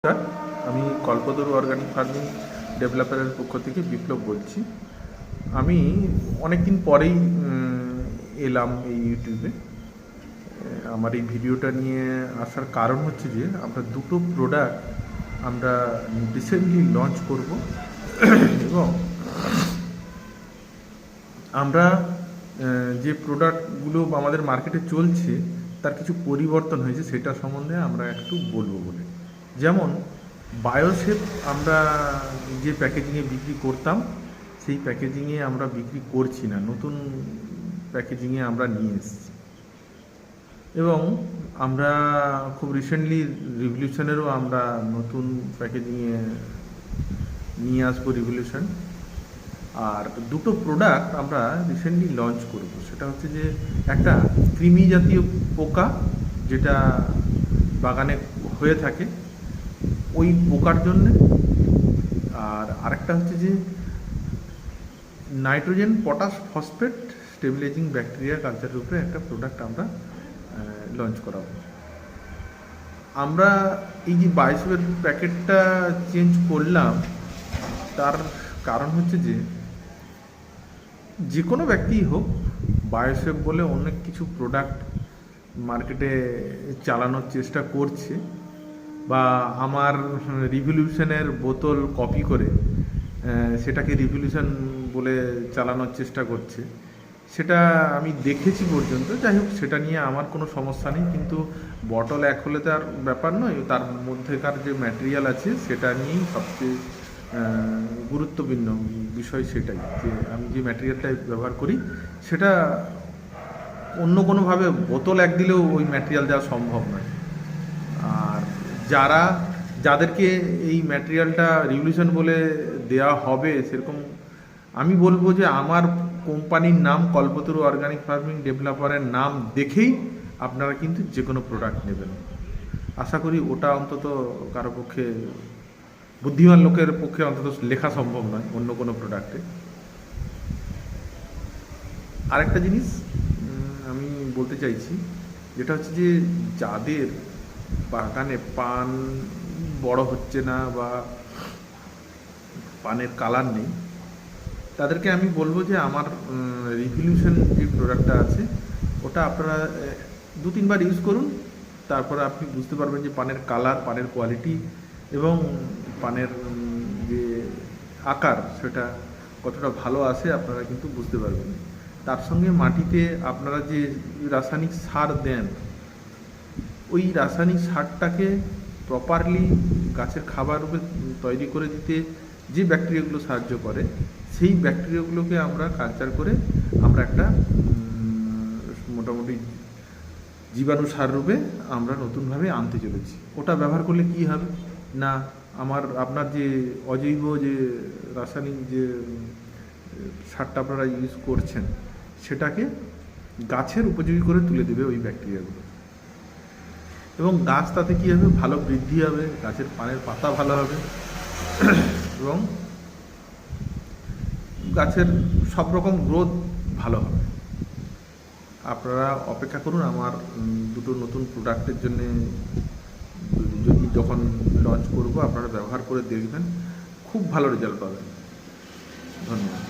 নমস্কার, আমি কল্পতরু organic farming ডেভেলপারের পক্ষ থেকে বিপ্লব বলছি। আমি অনেক দিন পরেই এলাম এই ইউটিউবে। আমার এই ভিডিওটা নিয়ে আসার কারণ হচ্ছে যে আমরা দুটো প্রোডাক্ট আমরা রিসেন্টলি লঞ্চ করব এবং আমরা যে প্রোডাক্টগুলো আমাদের মার্কেটে চলছে তার কিছু পরিবর্তন হয়েছে, সেটা সম্বন্ধে আমরা একটু বলবো বলে। যেমন বায়োশেপ আমরা যে প্যাকেজিংয়ে বিক্রি করতাম সেই প্যাকেজিংয়ে আমরা বিক্রি করছি না, নতুন প্যাকেজিংয়ে আমরা নিয়ে এসেছি। এবং আমরা খুব রিসেন্টলি রিভলিউশনেরও আমরা নতুন প্যাকেজিংয়ে নিয়ে আসবো রিভলিউশন। আর দুটো প্রোডাক্ট আমরা রিসেন্টলি লঞ্চ করব, সেটা হচ্ছে যে একটা কৃমি জাতীয় পোকা যেটা বাগানে হয়ে থাকে ওই পোকার জন্যে, আর আরেকটা হচ্ছে যে nitrogen potash phosphate stabilising bacteria কালচারের উপরে একটা প্রোডাক্ট আমরা লঞ্চ করাবো। আমরা এই যে বায়োশেপের প্যাকেটটা চেঞ্জ করলাম তার কারণ হচ্ছে যে কোনো ব্যক্তিই হোক বায়োশেপ বলে অনেক কিছু প্রোডাক্ট মার্কেটে চালানোর চেষ্টা করছে, বা আমার রিভলিউশনের বোতল কপি করে সেটাকে রিভলিউশন বলে চালানোর চেষ্টা করছে। সেটা আমি দেখেছি পর্যন্ত। যাই হোক, সেটা নিয়ে আমার কোনো সমস্যা নেই, কিন্তু বটল এক হলে তার ব্যাপার নয়, তার মধ্যেকার যে ম্যাটেরিয়াল আছে সেটা নিয়েই সবচেয়ে গুরুত্বপূর্ণ বিষয় সেটাই, যে আমি যে ম্যাটেরিয়ালটা ব্যবহার করি সেটা অন্য কোনোভাবে বোতল এক দিলেও ওই ম্যাটেরিয়াল দেওয়া সম্ভব নয়। আর যাদেরকে এই ম্যাটেরিয়ালটা রিভলিউশন বলে দেওয়া হবে সেরকম আমি বলবো যে আমার কোম্পানির নাম কল্পতরু অর্গানিক ফার্মিং ডেভেলপারের নাম দেখেই আপনারা কিন্তু যে কোনো প্রোডাক্ট নেবেন। আশা করি ওটা অন্তত কারো পক্ষে, বুদ্ধিমান লোকের পক্ষে অন্তত লেখা সম্ভব নয় অন্য কোনো প্রোডাক্টে। আরেকটা জিনিস আমি বলতে চাইছি, যেটা হচ্ছে যে যাদের বাগানে পান বড় হচ্ছে না বা পানের কালার নেই, তাদেরকে আমি বলবো যে আমার রিভলিউশন যে প্রোডাক্টটা আছে ওটা আপনারা 2-3 বার ইউজ করুন, তারপরে আপনি বুঝতে পারবেন যে পানের কালার, পানের কোয়ালিটি এবং পানের যে আকার সেটা কতটা ভালো আসে আপনারা কিন্তু বুঝতে পারবেন। তার সঙ্গে মাটিতে আপনারা যে রাসায়নিক সার দেন, ওই রাসায়নিক সারটাকে প্রপারলি গাছের খাবার রূপে তৈরি করে দিতে যে ব্যাকটেরিয়াগুলো সাহায্য করে, সেই ব্যাকটেরিয়াগুলোকে আমরা কালচার করে আমরা একটা মোটামুটি জীবাণু সার রূপে আমরা নতুনভাবে আনতে চলেছি। ওটা ব্যবহার করলে কি হবে না, আপনার যে অজৈব যে রাসায়নিক যে সারটা আপনারা ইউজ করছেন সেটাকে গাছের উপযোগী করে তুলে দেবে ওই ব্যাকটেরিয়াগুলো, এবং গাছ তাতে কী হবে, ভালো বৃদ্ধি হবে, গাছের পানের পাতা ভালো হবে এবং গাছের সব রকম গ্রোথ ভালো হবে। আপনারা অপেক্ষা করুন আমার দুটো নতুন প্রোডাক্টের জন্যে, যখন লঞ্চ করব আপনারা ব্যবহার করে দেখবেন, খুব ভালো রেজাল্ট পাবেন। ধন্যবাদ।